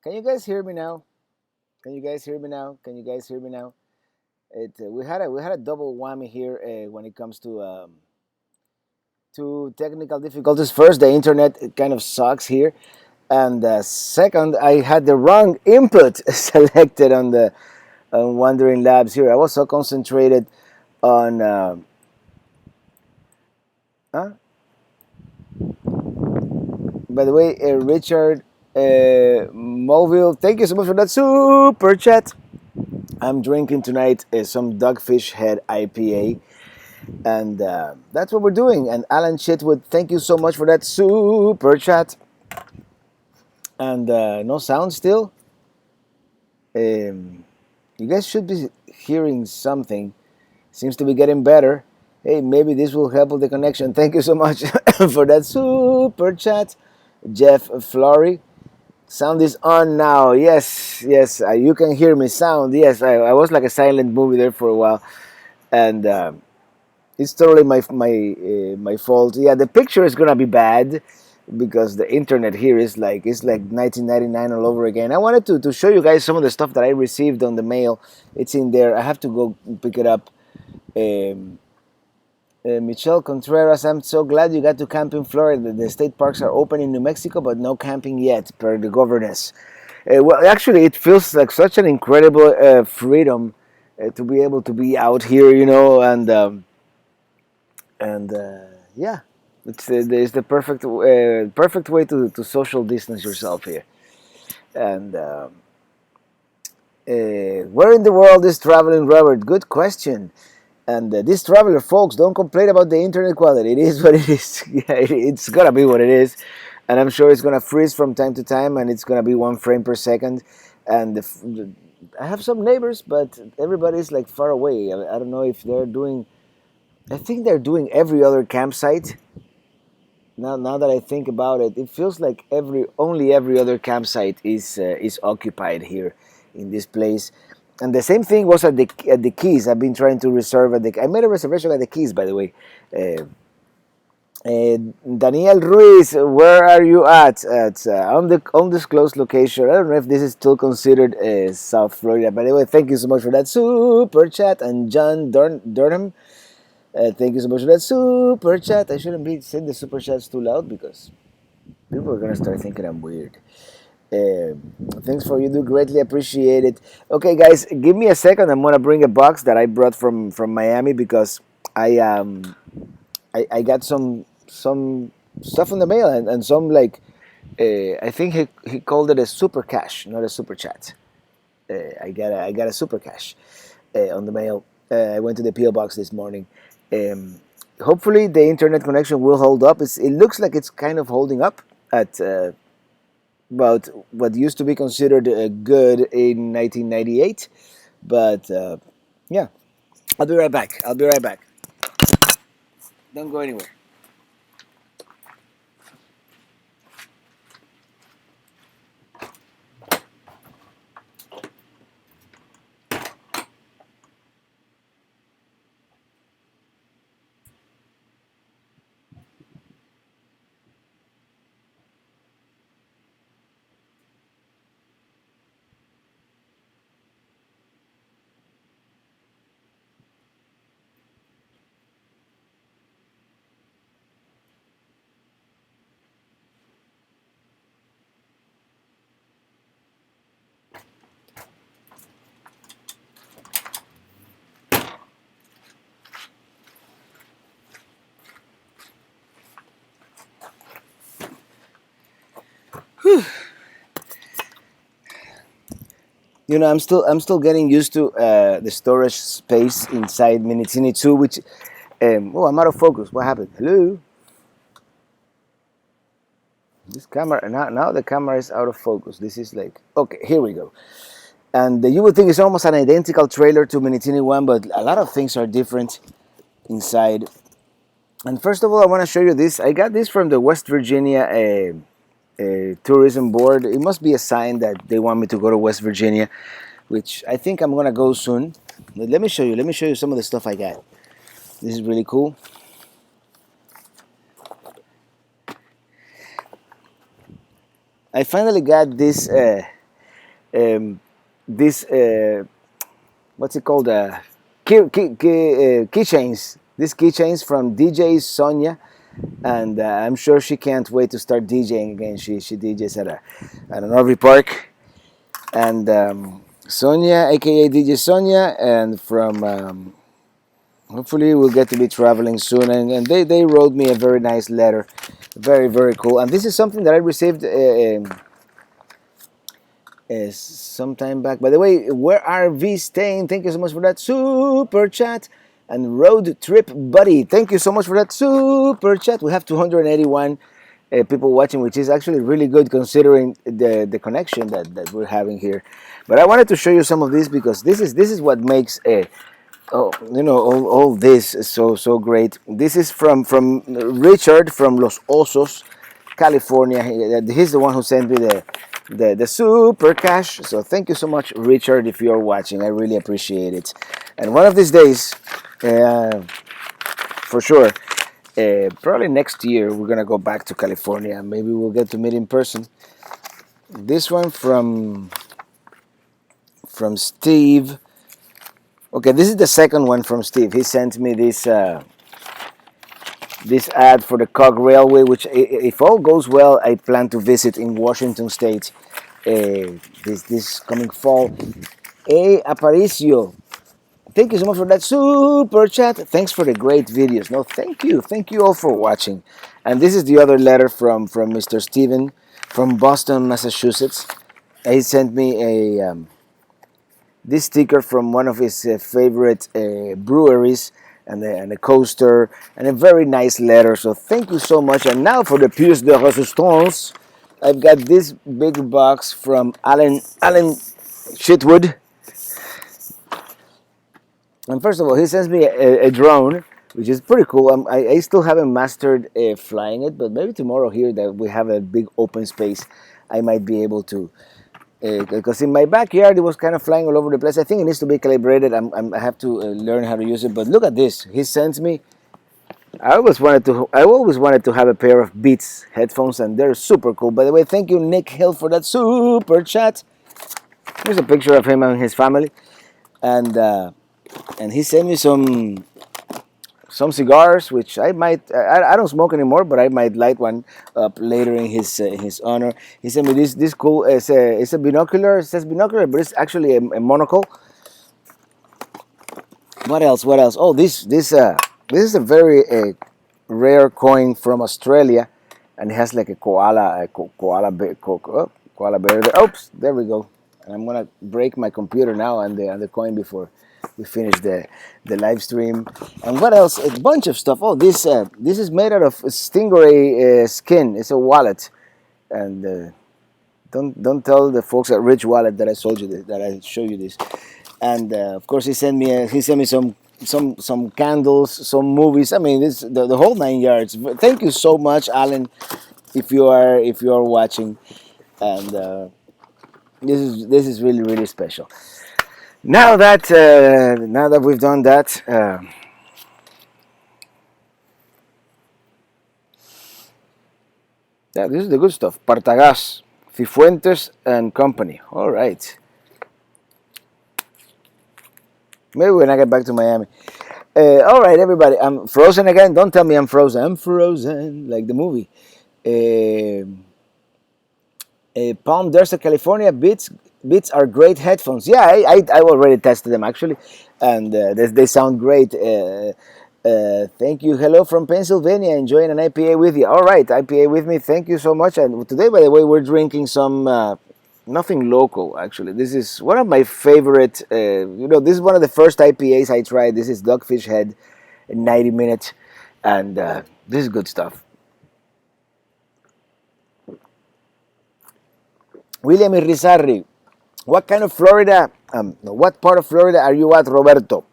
Can you guys hear me now? Can you guys hear me now? Can you guys hear me now? We had a double whammy here when it comes to technical difficulties. First, the internet it kind of sucks here, and second, I had the wrong input selected on the on Wandering Labs here. I was so concentrated on. Huh? By the way, Richard Mulville, thank you so much for that super chat. I'm drinking tonight some Dogfish Head IPA, and that's what we're doing. And Alan Chitwood, thank you so much for that super chat. And no sound still. You guys should be hearing something. Seems to be getting better. Hey, maybe this will help with the connection. Thank you so much for that super chat, Jeff Flory. Sound is on now. Yes, yes, you can hear me. Sound. Yes, I was like a silent movie there for a while, and it's totally my fault. Yeah, the picture is gonna be bad because the internet here is like it's like 1999 all over again. I wanted to show you guys some of the stuff that I received on the mail. It's in there. I have to go pick it up. Um, Michelle Contreras, I'm so glad you got to camp in Florida. The state parks are open in New Mexico, but no camping yet, per the governors. Well, actually, it feels like such an incredible freedom to be able to be out here, and yeah, it's the perfect way to social distance yourself here. And where in the world is traveling Robert? Good question. And these traveler folks don't complain about the internet quality. It is what it is. Yeah, it's gonna be what it is, and I'm sure it's gonna freeze from time to time, and it's gonna be 1 frame per second. And I have some neighbors, but everybody's like far away. I don't know if they're doing. I think they're doing every other campsite. Now that I think about it, it feels like only every other campsite is occupied here in this place. And the same thing was at the Keys. I've been trying to reserve at the. I made a reservation at the Keys, by the way. Uh, Daniel Ruiz, where are you at? At on the undisclosed location. I don't know if this is still considered South Florida. By the way, thank you so much for that super chat. And John Durham, thank you so much for that super chat. I shouldn't be saying the super chats too loud because people are gonna start thinking I'm weird. Uh, Thanks for you do greatly appreciate it. Okay, guys, give me a second. I'm gonna bring a box that I brought from Miami because I got some stuff in the mail and some like I think he called it a super cash, not a super chat. I got a super cash on the mail. I went to the PO box this morning. Um, Hopefully the internet connection will hold up. It looks like it's kind of holding up at about what used to be considered good in 1998. But yeah, I'll be right back. I'll be right back. Don't go anywhere. I'm still getting used to the storage space inside Minitini 2, which oh, I'm out of focus. What happened? Hello. This camera now the camera is out of focus. This is like okay. Here we go. And you would think it's almost an identical trailer to Minitini 1, but a lot of things are different inside. And first of all, I want to show you this. I got this from the West Virginia tourism board. It must be a sign that they want me to go to West Virginia, which I think I'm gonna go soon. But let me show you. Let me show you some of the stuff I got. This is really cool. I finally got this this what's it called? Keychains. These keychains from DJ Sonia, and I'm sure she can't wait to start DJing again. She DJs at an RV park, and Sonia, aka DJ Sonia, and from hopefully we'll get to be traveling soon. And they wrote me a very nice letter, very cool. And this is something that I received some time back. By the way, where are we staying? Thank you so much for that super chat. And Road Trip Buddy, thank you so much for that super chat. We have 281 people watching, which is actually really good considering the connection that we're having here. But I wanted to show you some of this because this is what makes all this is so great. This is from Richard from Los Osos, California. He's the one who sent me the super cash. So thank you so much, Richard, if you're watching. I really appreciate it. And one of these days, for sure, probably next year, we're gonna go back to California. Maybe we'll get to meet in person. This one from Steve. Okay, this is the second one from Steve. He sent me this this ad for the Cog Railway, which, if all goes well, I plan to visit in Washington State this coming fall. Aparicio, thank you so much for that super chat. Thanks for the great videos. No, thank you all for watching. And this is the other letter from Mr. Steven from Boston, Massachusetts. He sent me this sticker from one of his favorite breweries, and a coaster, and a very nice letter. So thank you so much. And now for the pièce de résistance, I've got this big box from Alan Shitwood. And first of all, he sends me a drone, which is pretty cool. I still haven't mastered flying it, but maybe tomorrow here that we have a big open space, I might be able to. Because in my backyard it was kind of flying all over the place. I think it needs to be calibrated. I have to learn how to use it. But look at this. He sends me. I always wanted to have a pair of Beats headphones, and they're super cool. By the way, thank you, Nick Hill, for that super chat. Here's a picture of him and his family, and he sent me some cigars, which I don't smoke anymore, but I might light one up later in his honor. He sent me this cool. It's a binocular. It says binocular, but it's actually a monocle. What else? Oh, this is a very rare coin from Australia, and it has like a koala bear. Oops, there we go. And I'm gonna break my computer now and the coin before we finish the live stream. And what else? A bunch of stuff. Oh, this is made out of stingray skin. It's a wallet, and don't tell the folks at Rich Wallet that I showed you this. And of course, he sent me some candles, some movies. I mean, this the whole 9 yards. Thank you so much, Alan, if you are watching. And this is really special. Now that we've done that, yeah, this is the good stuff. Partagas, Cifuentes and Company. All right. Maybe when I get back to Miami. All right, everybody. I'm frozen again. Don't tell me I'm frozen. I'm frozen, like the movie. Palm Desert, California. Beats are great headphones. Yeah, I already tested them actually, and they sound great. Thank you. Hello from Pennsylvania. Enjoying an IPA with you. All right, IPA with me. Thank you so much. And today, by the way, we're drinking some nothing local. Actually, this is one of my favorite. This is one of the first IPAs I tried. This is Dogfish Head, 90 minutes, and this is good stuff. William Irizarry, what part of Florida are you at, Roberto?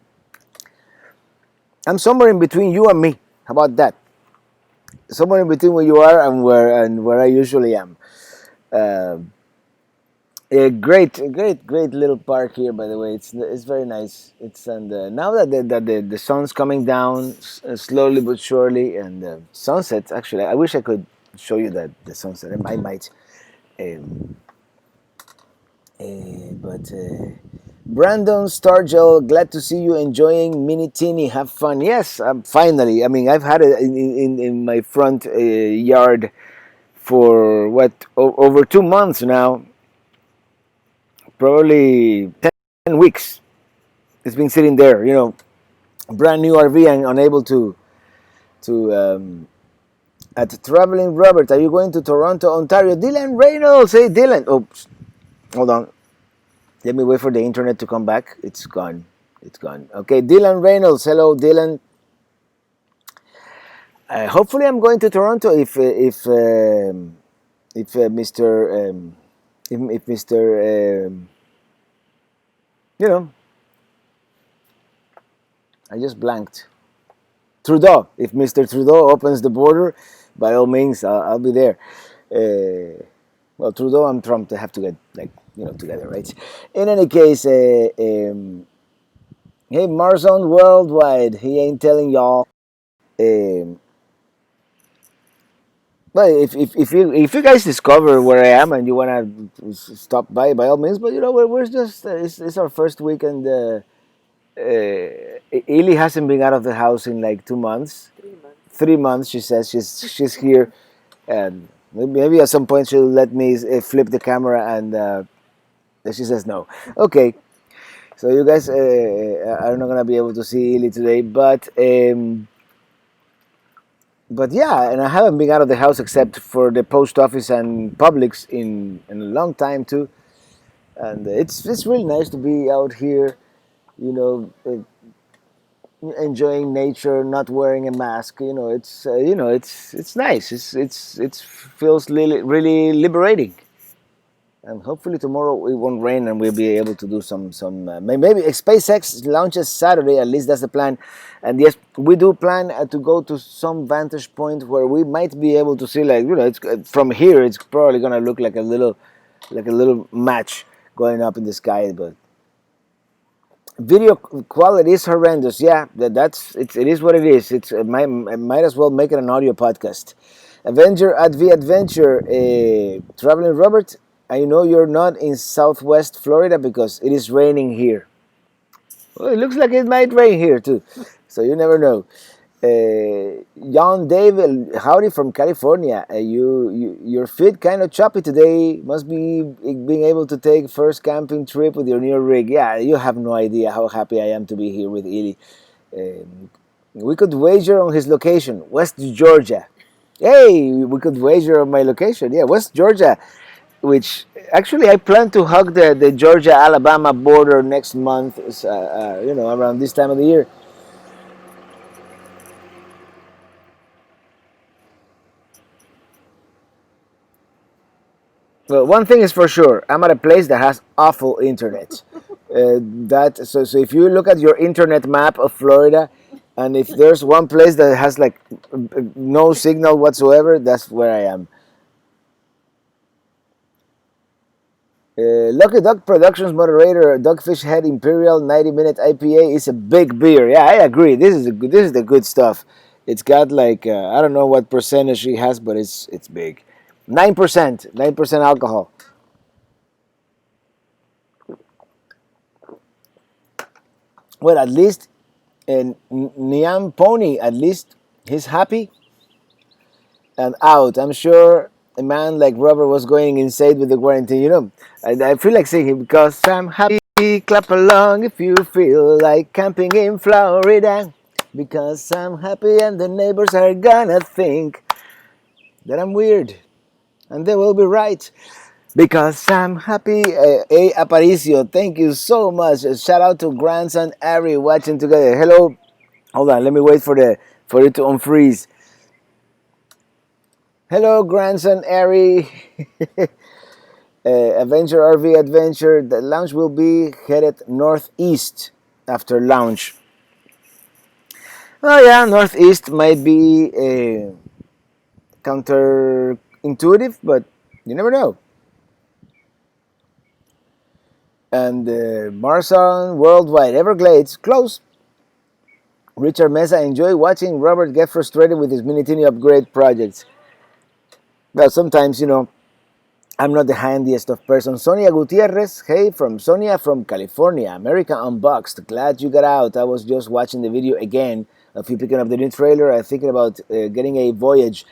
I'm somewhere in between you and me. How about that? Somewhere in between where you are and where I usually am. A great little park here, by the way. It's very nice. Now that the sun's coming down slowly but surely, and the sunset. Actually, I wish I could show you the sunset. I might. But Brandon Stargell, glad to see you enjoying Mini Teeny. Have fun. Yes, finally. I mean, I've had it in my front yard for what, over 2 months now. Probably 10 weeks. It's been sitting there, brand new RV and unable to at Traveling Robert. Are you going to Toronto, Ontario? Dylan Reynolds. Hey, Dylan. Oh, hold on. Let me wait for the internet to come back. It's gone. It's gone. Okay, Dylan Reynolds. Hello, Dylan. Hopefully, I'm going to Toronto if Mr. If Mr. You know, I just blanked. Trudeau. If Mr. Trudeau opens the border, by all means, I'll be there. Well, Trudeau and Trump, they have to get together, right? In any case, hey, Marzon Worldwide, he ain't telling y'all. Um, but if you guys discover where I am and you wanna stop by all means. But we're just it's our first week, and Eli hasn't been out of the house in like 2 months. 3 months, she says she's here, and maybe at some point she'll let me flip the camera, and she says no. Okay, so you guys are not gonna be able to see Eli today, but yeah, and I haven't been out of the house except for the post office and Publix in a long time too, and it's really nice to be out here, enjoying nature, not wearing a mask. It's nice. It feels really liberating. And hopefully tomorrow it won't rain and we'll be able to do some maybe SpaceX launches Saturday. At least that's the plan. And yes, we do plan to go to some vantage point where we might be able to see, like, it's from here. It's probably gonna look like a little match going up in the sky, but video quality is horrendous. Yeah, it is what it is. I might as well make it an audio podcast. Avenger at the Adventure, Traveling Robert. I know you're not in Southwest Florida because it is raining here. Well, it looks like it might rain here too, so you never know. John David, howdy from California. Your feet kind of choppy today. Must be being able to take first camping trip with your new rig. Yeah, you have no idea how happy I am to be here with Eli. We could wager on his location, West Georgia. Hey, we could wager on my location. Yeah, West Georgia, which actually I plan to hug the Georgia-Alabama border next month. Around this time of the year. Well, one thing is for sure, I'm at a place that has awful internet. So if you look at your internet map of Florida, and if there's one place that has like no signal whatsoever, that's where I am. Lucky Duck Productions moderator, Dogfish Head Imperial 90-minute IPA is a big beer. Yeah, I agree. This is the good stuff. It's got like I don't know what percentage it has, but it's big. 9% alcohol. Well, at least in Niam Pony, at least he's happy and out. I'm sure a man like Robert was going insane with the quarantine. I feel like singing because I'm happy. Clap along if you feel like camping in Florida. Because I'm happy and the neighbors are gonna think that I'm weird. And they will be right. Because I'm happy. A Aparicio, thank you so much. Shout out to grandson Ari watching together. Hello. Hold on, let me wait for it to unfreeze. Hello, grandson Ari. Adventure RV Adventure. The launch will be headed northeast after launch. Oh yeah, northeast might be counterintuitive, but you never know. And Marsan Worldwide, Everglades, close. Richard Mesa, enjoy watching Robert get frustrated with his Mini Teeny upgrade projects. Well, sometimes, I'm not the handiest of persons. Sonia Gutierrez, hey, from Sonia from California. America Unboxed. Glad you got out. I was just watching the video again of you picking up the new trailer. I'm thinking about getting a Voyage.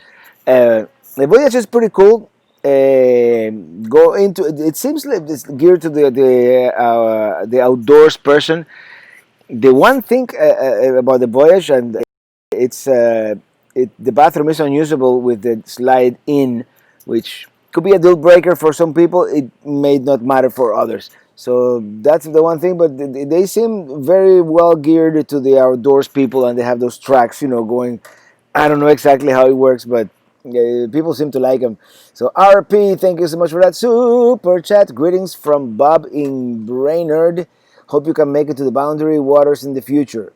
The Voyage is pretty cool. Go into it. It seems like it's geared to the outdoors person. The one thing about the Voyage, and it's the bathroom is unusable with the slide in, which could be a deal breaker for some people. It may not matter for others. So that's the one thing. But they seem very well geared to the outdoors people, and they have those tracks, going. I don't know exactly how it works, but people seem to like them. So RP, thank you so much for that super chat. Greetings from Bob in Brainerd. Hope you can make it to the Boundary Waters in the future.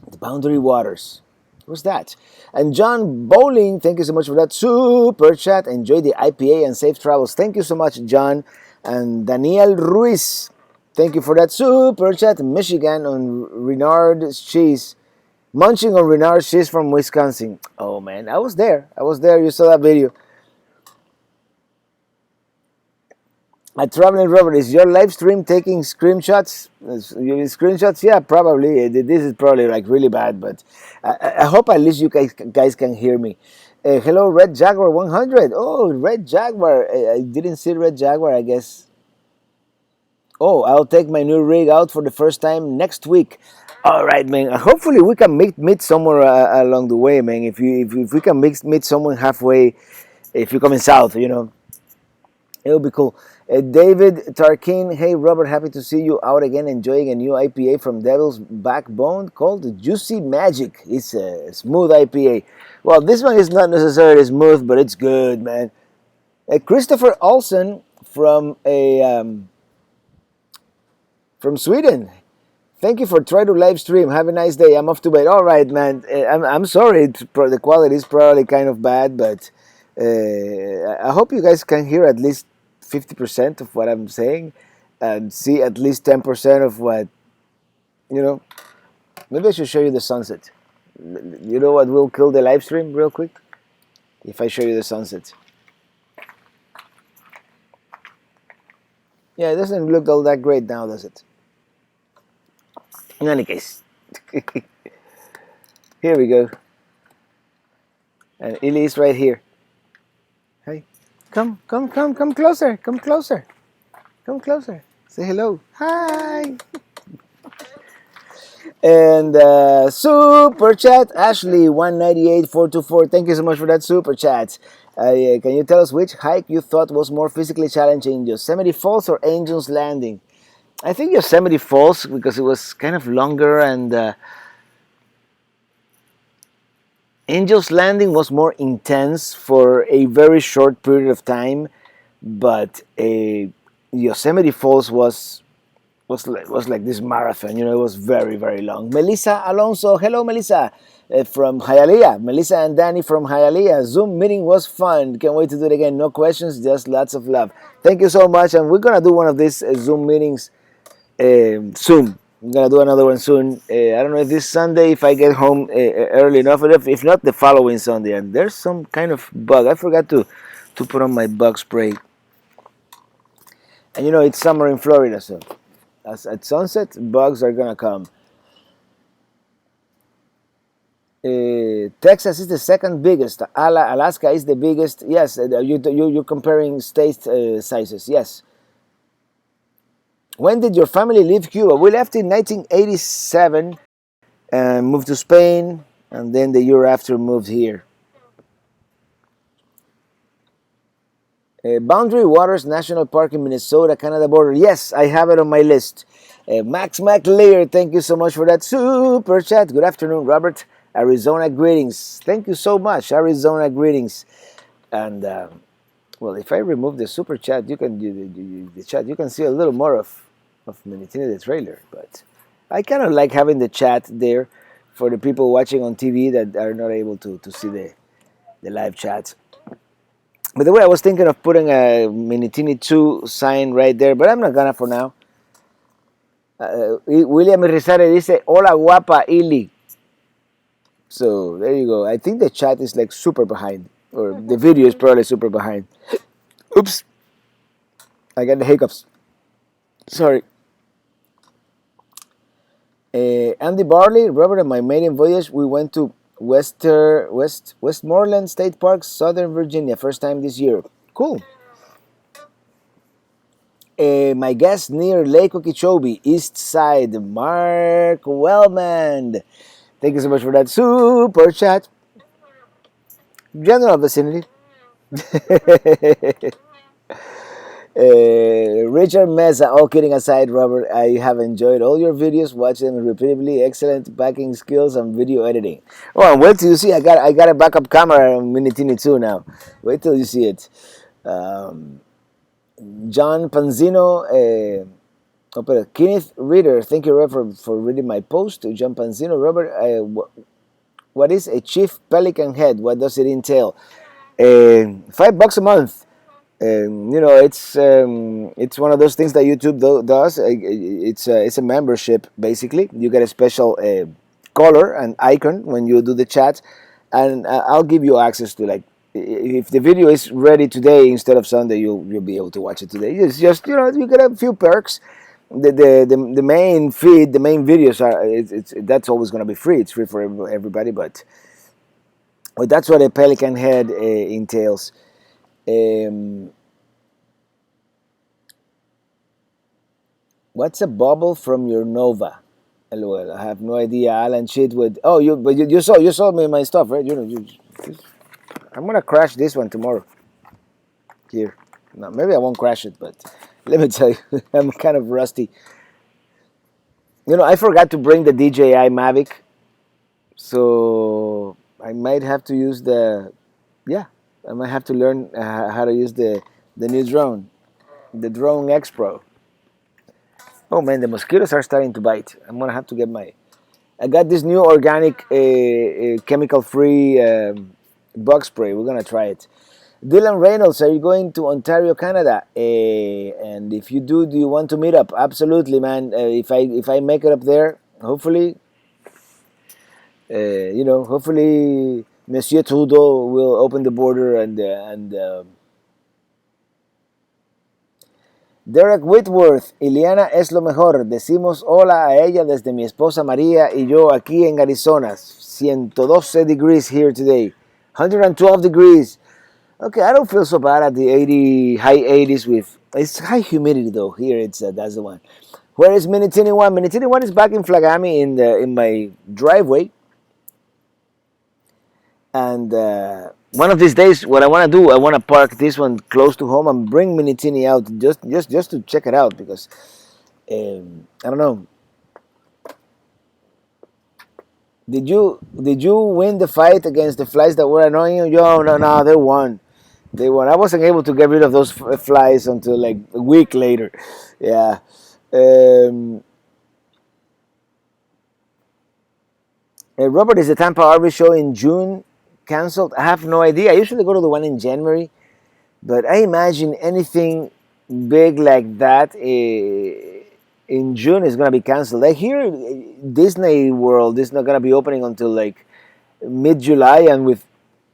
The Boundary Waters. What's that? And John Bowling, thank you so much for that super chat. Enjoy the IPA and safe travels. Thank you so much, John. And Daniel Ruiz, thank you for that super chat. Michigan on Renard cheese. Munching on Renard cheese from Wisconsin. Oh man, I was there. You saw that video. At Traveling Robert, is your live stream taking screenshots? Screenshots? Yeah, probably. This is probably like really bad, but I hope at least you guys can hear me. Hello, Red Jaguar 100. Oh, Red Jaguar. I didn't see Red Jaguar, I guess. Oh, I'll take my new rig out for the first time next week. All right, man. Hopefully we can meet somewhere along the way, man. If we can meet someone halfway, if you're coming south, it'll be cool. David Tarkin, hey Robert, happy to see you out again enjoying a new IPA from Devil's Backbone called Juicy Magic. It's a smooth IPA. Well, this one is not necessarily smooth, but it's good, man. Christopher Olsen from Sweden. Thank you for trying to live stream. Have a nice day. I'm off to bed. All right, man. I'm sorry. The quality is probably kind of bad, but I hope you guys can hear at least 50% of what I'm saying and see at least 10% of what, maybe I should show you the sunset. You know what will kill the live stream real quick? If I show you the sunset. Yeah, it doesn't look all that great now, does it? In any case, here we go. And Illy is right here. Hey, come closer, come closer. Say hello. Hi. And super chat, Ashley 198424. Thank you so much for that super chat. Can you tell us which hike you thought was more physically challenging, Yosemite Falls or Angel's Landing? I think Yosemite Falls, because it was kind of longer, and Angel's Landing was more intense for a very short period of time, but Yosemite Falls was like this marathon. It was very, very long. Melissa Alonso, hello Melissa, from Hialeah. Melissa and Danny from Hialeah. Zoom meeting was fun. Can't wait to do it again. No questions, just lots of love. Thank you so much, and we're gonna do one of these Zoom meetings soon. I'm gonna do another one soon. I don't know if this Sunday, if I get home early enough, or if not, the following Sunday. And there's some kind of bug. I forgot to put on my bug spray. And it's summer in Florida, so at sunset, bugs are gonna come. Texas is the second biggest. Alaska is the biggest. Yes, you're comparing state sizes. Yes. When did your family leave Cuba? We left in 1987 and moved to Spain, and then the year after moved here. Boundary Waters National Park in Minnesota, Canada border. Yes, I have it on my list. Max McLear, thank you so much for that super chat. Good afternoon, Robert. Arizona greetings. Thank you so much. Arizona greetings. And well, if I remove the super chat, you can the chat. You can see a little more of Minitini the trailer. But I kind of like having the chat there for the people watching on TV that are not able to see the live chat. By the way, I was thinking of putting a Minitini 2 sign right there, but I'm not gonna for now. William Rizare dice, hola guapa Ili. So there you go. I think the chat is like super behind, or the video is probably super behind. Oops, I got the hiccups. Sorry. Andy Barley, Robert, and my maiden voyage, we went to Westmoreland State Park, Southern Virginia, first time this year. Cool. My guest near Lake Okeechobee, East Side, Mark Wellman. Thank you so much for that super chat. General vicinity. Richard Mesa, all kidding aside, Robert, I have enjoyed all your videos, watch them repeatedly. Excellent backing skills and video editing. Oh, and wait till you see. I got a backup camera on Mini Tini 2 now. Wait till you see it. John Panzino, Kenneth Reader, thank you, Robert, for reading my post. John Panzino, Robert, what is a chief pelican head? What does it entail? $5 a month. It's one of those things that YouTube does. It's a membership basically. You get a special color and icon when you do the chat, and I'll give you access to, like, if the video is ready today instead of Sunday, you'll be able to watch it today. It's just, you get a few perks. The main feed, the main videos that's always going to be free. It's free for everybody, but that's what a pelican head entails. What's a bubble from your Nova? LOL. I have no idea. Alan Chitwood. Oh, you saw me my stuff, right? I'm gonna crash this one tomorrow. Here, no, maybe I won't crash it, but let me tell you, I'm kind of rusty. I forgot to bring the DJI Mavic, so I might have to use I might have to learn how to use the new drone, the Drone X Pro. Oh man, the mosquitoes are starting to bite. I'm gonna have to get I got this new organic, chemical-free bug spray. We're gonna try it. Dylan Reynolds, are you going to Ontario, Canada? And if you do you want to meet up? Absolutely, man. If I make it up there, hopefully, hopefully Monsieur Trudeau will open the border and Derek Whitworth, Iliana es lo mejor. Decimos hola a ella desde mi esposa María y yo aquí en Arizona. 112 degrees here today. 112 degrees. Okay, I don't feel so bad at the high 80s with. It's high humidity though. Here that's the one. Where is Minitini 1? Minitini 1 is back in Flagami in my driveway. And one of these days, what I want to do, I want to park this one close to home and bring Minitini out just to check it out, because I don't know. Did you win the fight against the flies that were annoying you? No, they won. They won. I wasn't able to get rid of those flies until like a week later. Yeah. Robert, is the Tampa RV show in June canceled? I have no idea. I usually go to the one in January, but I imagine anything big like that in June is going to be canceled. I hear Disney World is not going to be opening until like mid-July, and with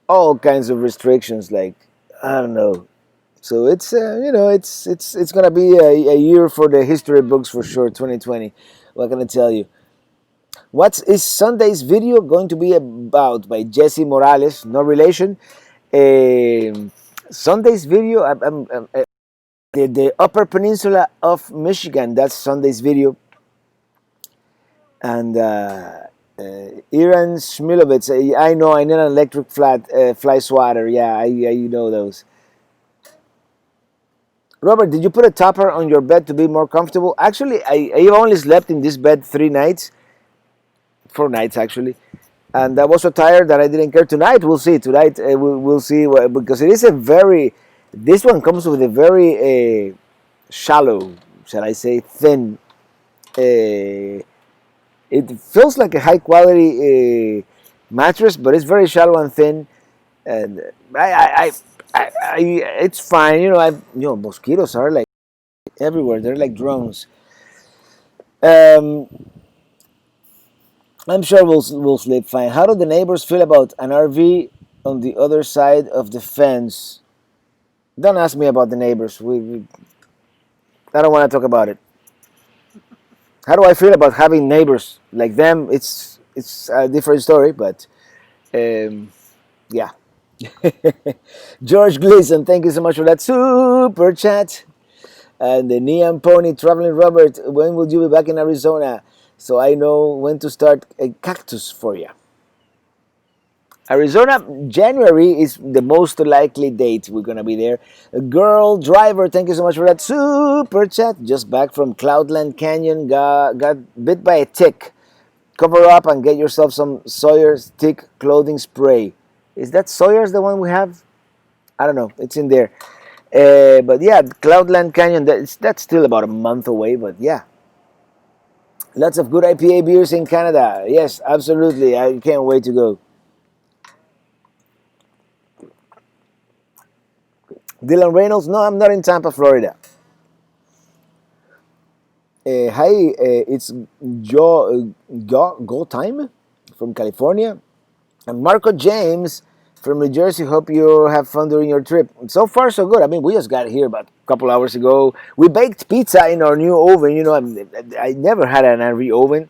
all kinds of restrictions. Like, I don't know. So it's it's going to be a year for the history books for sure. 2020. What can I tell you? What is Sunday's video going to be about? By Jesse Morales, no relation. Sunday's video, the Upper Peninsula of Michigan. That's Sunday's video. And Iran Smilovitz, I know, I need an electric fly swatter. Yeah, I know those. Robert, did you put a topper on your bed to be more comfortable? Actually, I only slept in this bed 4 nights actually, and I was so tired that I didn't care. Tonight we'll see. Tonight we'll see, because it is this one comes with a very shallow, shall I say, thin. It feels like a high quality mattress, but it's very shallow and thin, and it's fine. Mosquitoes are like everywhere. They're like drones. I'm sure we'll sleep fine. How do the neighbors feel about an RV on the other side of the fence? Don't ask me about the neighbors. I don't want to talk about it. How do I feel about having neighbors like them? It's a different story, but yeah. George Gleason, thank you so much for that super chat. And the Neon Pony Traveling Robert, when will you be back in Arizona? So I know when to start a cactus for you. Arizona, January is the most likely date we're gonna be there. Girl Driver, thank you so much for that super chat. Just back from Cloudland Canyon, got bit by a tick. Cover up and get yourself some Sawyer's tick clothing spray. Is that Sawyer's the one we have? I don't know. It's in there. But yeah, Cloudland Canyon, that's still about a month away, but yeah. Lots of good IPA beers in Canada. Yes, absolutely. I can't wait to go. Dylan Reynolds, no, I'm not in Tampa, Florida. Hi, it's Go Time from California. And Marco James from New Jersey. Hope you have fun during your trip. So far, so good. I mean, we just got here about a couple hours ago. We baked pizza in our new oven. You know, I never had an RV oven.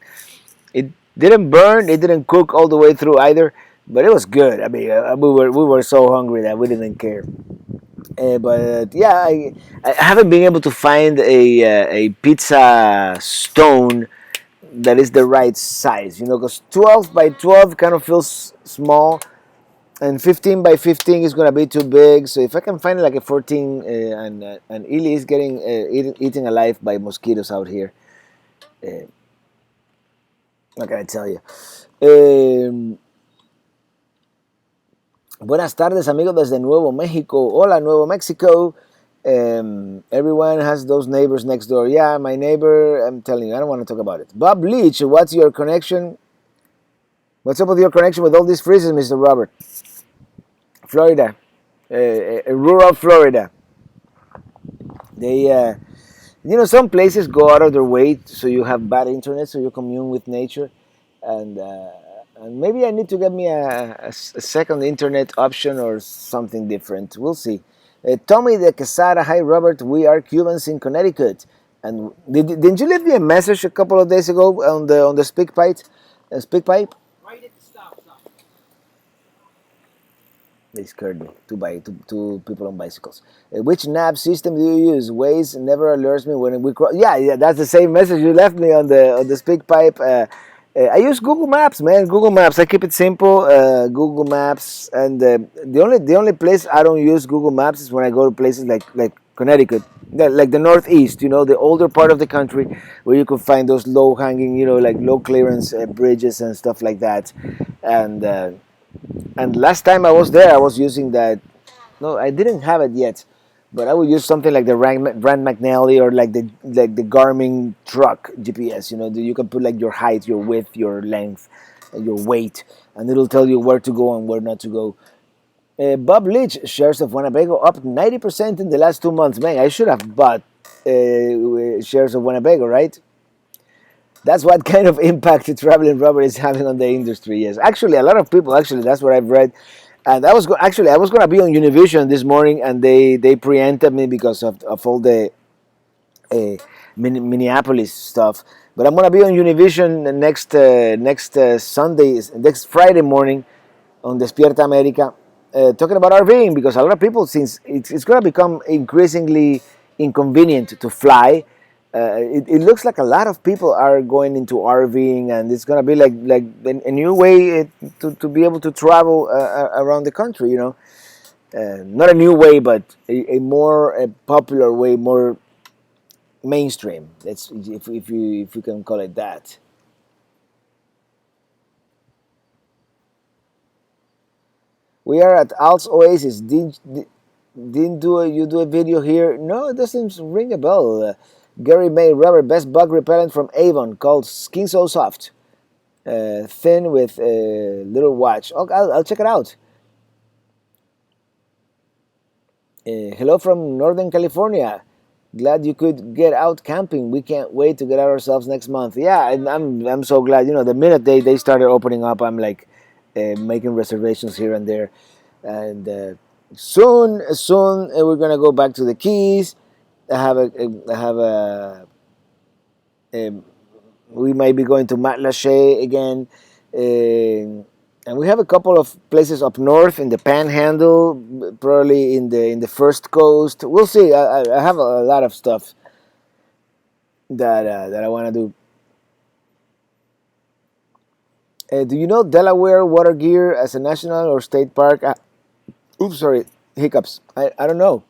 It didn't burn. It didn't cook all the way through either. But it was good. I mean, we were so hungry that we didn't care. But yeah, I haven't been able to find a pizza stone that is the right size. You know, because 12 by 12 kind of feels small, and 15 by 15 is gonna be too big. So if I can find like a 14, and Eli is getting eaten alive by mosquitoes out here. What can I tell you? Buenas tardes, amigos desde Nuevo Mexico. Hola, Nuevo Mexico. Everyone has those neighbors next door. Yeah, my neighbor, I'm telling you, I don't want to talk about it. Bob Leach, what's your connection? What's up with your connection with all these freezes, Mr. Robert? Florida, rural Florida. They, some places go out of their way so you have bad internet, so you commune with nature, and maybe I need to get me a second internet option or something different. We'll see. Tommy de Quesada, hi Robert, we are Cubans in Connecticut. And didn't you leave me a message a couple of days ago on the speak pipe? Speak pipe? Right at the stop sign. They scared me. Two people on bicycles. Which nav system do you use? Waze never alerts me when we cross. Yeah, that's the same message you left me on the speak pipe. I use Google Maps, man. Google Maps. I keep it simple. Google Maps, and the only place I don't use Google Maps is when I go to places like Connecticut, like the Northeast. You know, the older part of the country where you could find those low hanging, like low clearance bridges and stuff like that, and. And last time I was there, I was using that. No, I didn't have it yet, but I would use something like the Rand McNally or like the Garmin truck GPS. You know, you can put like your height, your width, your length, and your weight, and it'll tell you where to go and where not to go. Bob Leach, shares of Winnebago up 90% in the last 2 months. Man, I should have bought shares of Winnebago, right? That's what kind of impact the traveling rubber is having on the industry. Yes, actually, a lot of people. Actually, that's what I've read. And I was gonna be on Univision this morning, and they preempted me because of all the Minneapolis stuff. But I'm gonna be on Univision next Sunday, next Friday morning on Despierta America, talking about RVing, because a lot of people, since it's going to become increasingly inconvenient to fly, it looks like a lot of people are going into RVing, and it's going to be like a new way to be able to travel around the country. Not a new way, but a more popular way, more mainstream. That's if you can call it that. We are at Alts Oasis. Didn't you do a video here? No, it doesn't ring a bell. Gary May Rubber, best bug repellent from Avon, called Skin So Soft. Thin with a little watch. Okay, I'll check it out. Hello from Northern California. Glad you could get out camping. We can't wait to get out ourselves next month. Yeah, I'm so glad. The minute they started opening up, I'm like making reservations here and there, and Soon we're gonna go back to the Keys. I have a we might be going to Matlacha again, and we have a couple of places up north in the Panhandle, probably in the First Coast. We'll see. I have a lot of stuff that I want to do. Do you know Delaware Water Gear as a national or state park? Oops, sorry, hiccups. I don't know.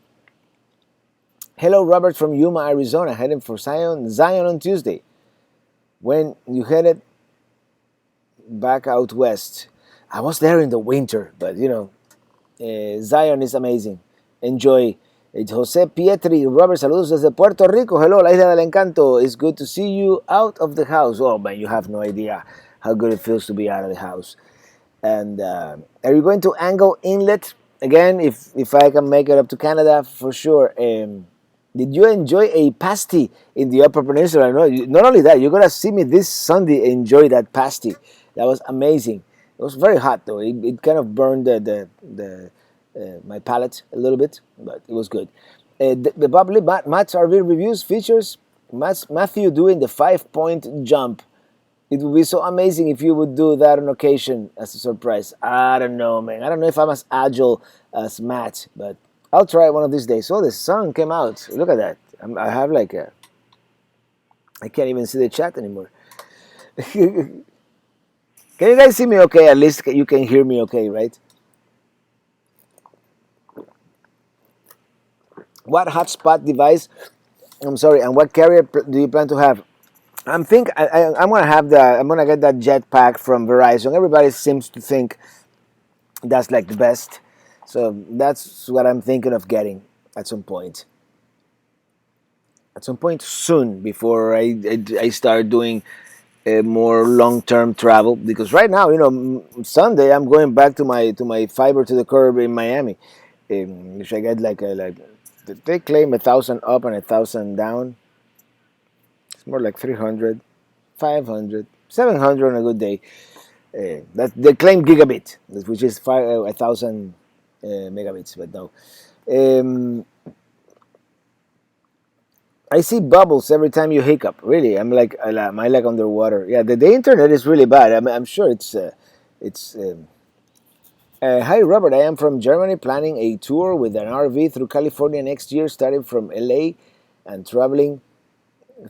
Hello, Robert from Yuma, Arizona, heading for Zion on Tuesday. When you headed back out west, I was there in the winter, but Zion is amazing. Enjoy. Jose Pietri, Robert, saludos desde Puerto Rico. Hello, la isla del encanto. It's good to see you out of the house. Oh man, you have no idea how good it feels to be out of the house. And are you going to Angle Inlet again? If I can make it up to Canada, for sure. Did you enjoy a pasty in the Upper Peninsula? No, not only that, you're gonna see me this Sunday enjoy that pasty. That was amazing. It was very hot though. It kind of burned the my palate a little bit, but it was good. The bubbly Matt's RV reviews features Matthew doing the 5-point jump. It would be so amazing if you would do that on occasion as a surprise. I don't know, man. I don't know if I'm as agile as Matt, but I'll try it one of these days. Oh, the sun came out. Look at that. I have like a. I can't even see the chat anymore. Can you guys see me okay? At least you can hear me okay, right? What hotspot device? I'm sorry. And what carrier do you plan to have? I'm gonna have I'm gonna get that jetpack from Verizon. Everybody seems to think that's like the best, so that's what I'm thinking of getting at some point. At some point soon, before I start doing more long-term travel, because right now, Sunday I'm going back to my fiber to the curb in Miami, which I get like they claim 1,000 up and 1,000 down. It's more like 300, 500, 700 on a good day. That they claim gigabit, which is 1,000 megabits, but no. Um, I see bubbles every time you hiccup. Really, am I like underwater? Yeah, the internet is really bad. I'm sure it's. Hi Robert, I am from Germany, planning a tour with an RV through California next year, starting from LA and traveling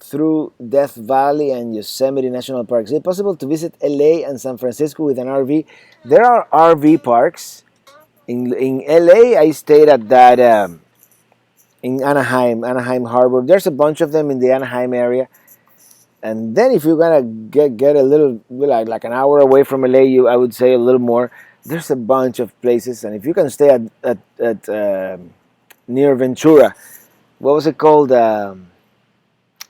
through Death Valley and Yosemite National Parks. Is it possible to visit LA and San Francisco with an RV? There are RV parks. In LA, I stayed at that in Anaheim Harbor. There's a bunch of them in the Anaheim area. And then if you're gonna get a little like an hour away from LA, I would say a little more. There's a bunch of places, and if you can stay at near Ventura, what was it called?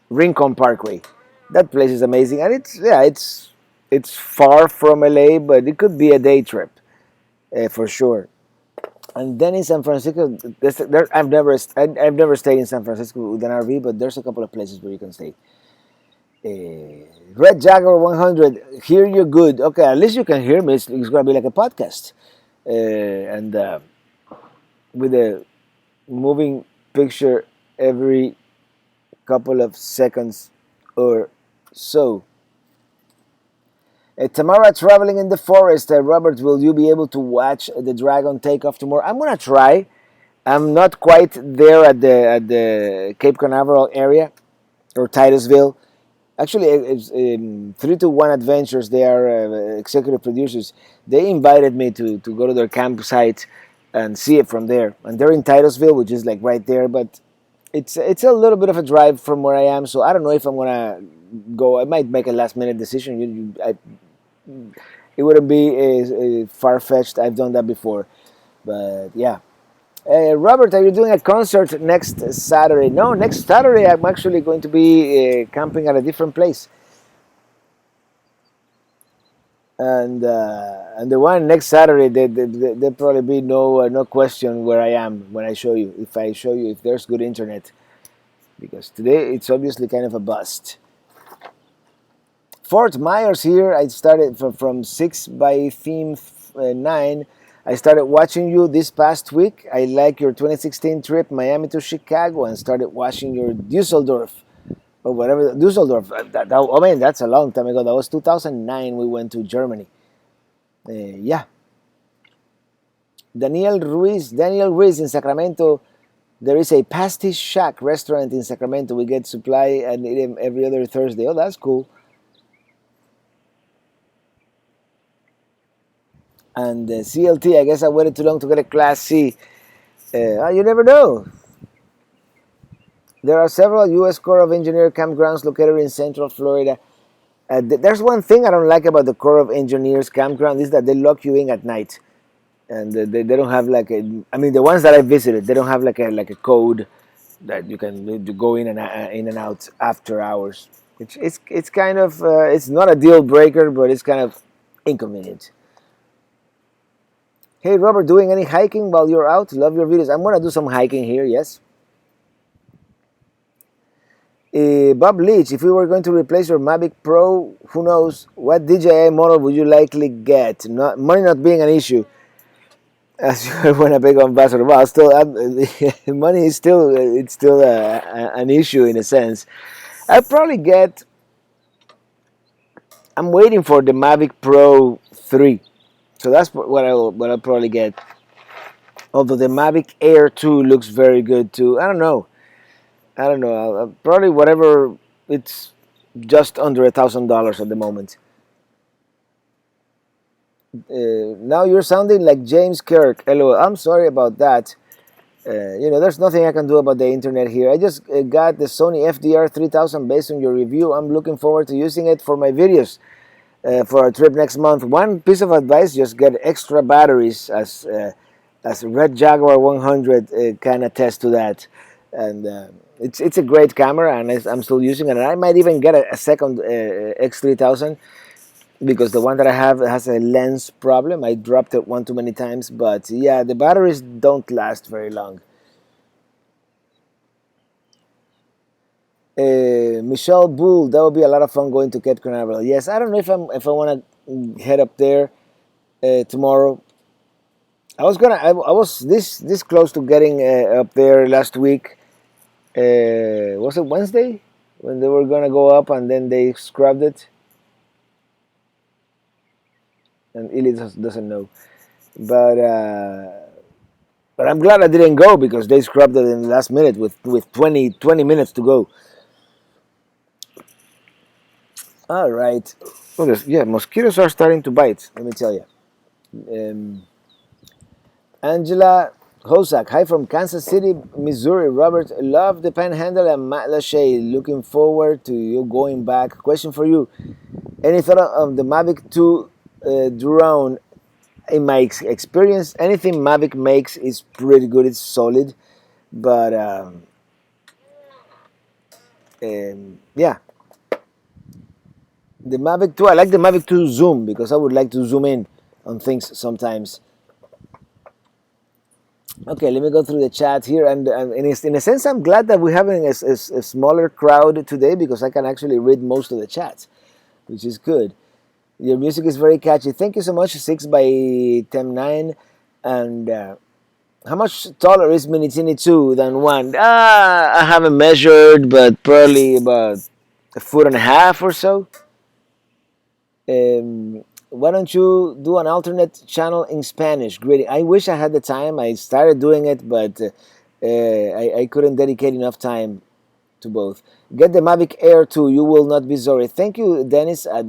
Rincon Parkway. That place is amazing, and it's far from LA, but it could be a day trip for sure. And then in San Francisco, I've never stayed in San Francisco with an RV, but there's a couple of places where you can stay. Red Jaguar 100, hear you good. Okay, at least you can hear me. It's gonna be like a podcast, and with a moving picture every couple of seconds or so. Tamara traveling in the forest. Robert, will you be able to watch the dragon take off tomorrow? I'm gonna try. I'm not quite there at the Cape Canaveral area or Titusville. Actually, it's 3-1 Adventures. They are executive producers. They invited me to go to their campsite and see it from there. And they're in Titusville, which is like right there, but it's a little bit of a drive from where I am. So I don't know if I'm gonna go. I might make a last minute decision. It wouldn't be far fetched. I've done that before, but yeah. Robert, are you doing a concert next Saturday? No, next Saturday I'm actually going to be camping at a different place, and the one next Saturday there probably be no question where I am when I show you. If I show you if there's good internet, because today it's obviously kind of a bust. Fort Myers here. I started from 6 by theme 9. I started watching you this past week. I like your 2016 trip, Miami to Chicago, and started watching your Dusseldorf or whatever. Dusseldorf. Oh man, that's a long time ago. That was 2009. We went to Germany. Yeah. Daniel Ruiz in Sacramento. There is a Pastiche Shack restaurant in Sacramento. We get supply and eat them every other Thursday. Oh, that's cool. And CLT, I guess I waited too long to get a Class C. You never know. There are several U.S. Corps of Engineer campgrounds located in Central Florida. There's one thing I don't like about the Corps of Engineers campground is that they lock you in at night, and they don't have like a. I mean, the ones that I visited, they don't have like a code that you can go in and out after hours. It's kind of it's not a deal breaker, but it's kind of inconvenient. Hey Robert, doing any hiking while you're out? Love your videos. I'm gonna do some hiking here. Yes. Bob Leach, if we were going to replace your Mavic Pro, who knows what DJI model would you likely get? Money not being an issue, as you want a big ambassador. Well, still, money is still it's still an issue in a sense. I'll probably get. I'm waiting for the Mavic Pro 3, so that's what I'll probably get. Although the Mavic Air 2 looks very good too. I don't know. I'll probably whatever. It's just under $1,000 at the moment. Now you're sounding like James Kirk. LOL. I'm sorry about that. There's nothing I can do about the internet here. I just got the Sony FDR 3000 based on your review. I'm looking forward to using it for my videos for our trip next month. One piece of advice: just get extra batteries, as Red Jaguar 100 can attest to that. And it's a great camera, and I'm still using it. And I might even get a second X3000 because the one that I have has a lens problem. I dropped it one too many times, but yeah, the batteries don't last very long. Michelle Bull, that would be a lot of fun going to Cape Canaveral. Yes, I don't know if I want to head up there tomorrow. I was this close to getting up there last week. Was it Wednesday when they were gonna go up and then they scrubbed it? And Ili doesn't know, but I'm glad I didn't go because they scrubbed it in the last minute with 20 minutes to go. All right. Well, yeah, mosquitoes are starting to bite. Let me tell you. Angela Hosak, hi from Kansas City, Missouri. Robert, love the Panhandle and Matt Lachey. Looking forward to you going back. Question for you: any thought of the Mavic 2 drone? In my experience, anything Mavic makes is pretty good. It's solid, but yeah, the Mavic 2. I like the Mavic 2 zoom because I would like to zoom in on things sometimes. Okay, let me go through the chat here, and in a sense, I'm glad that we're having a smaller crowd today because I can actually read most of the chats, which is good. Your music is very catchy. Thank you so much, 6x10.9. And how much taller is Mini Tini 2 than 1? I haven't measured, but probably about 1.5 feet or so. Why don't you do an alternate channel in Spanish? Greeting. I wish I had the time. I started doing it, but I couldn't dedicate enough time to both. Get the Mavic Air 2. You will not be sorry. Thank you, Dennis. I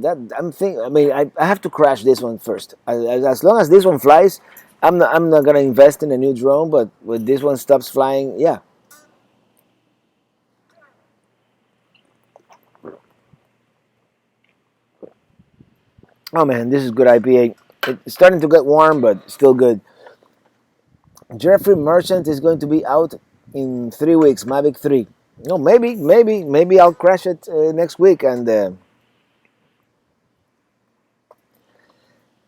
have to crash this one first. As long as this one flies, I'm not gonna invest in a new drone. But when this one stops flying, yeah. Oh man, this is good IPA. It's starting to get warm, but still good. Jeffrey Merchant is going to be out in 3 weeks. Mavic 3. No, maybe I'll crash it next week. And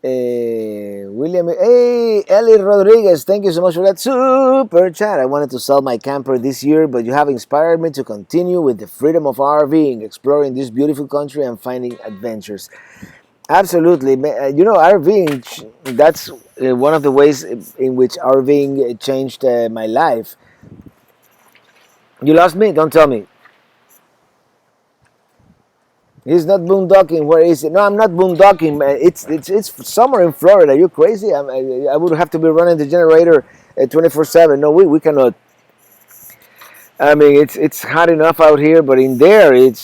William, hey, Ellie Rodriguez, thank you so much for that super chat. I wanted to sell my camper this year, but you have inspired me to continue with the freedom of RVing, exploring this beautiful country and finding adventures. Absolutely. You know, RVing, that's one of the ways in which RVing changed my life. You lost me? Don't tell me. He's not boondocking. Where is it? No, I'm not boondocking. It's summer in Florida. Are you crazy? I would have to be running the generator 24/7. No, we cannot. I mean, it's hot enough out here, but in there, it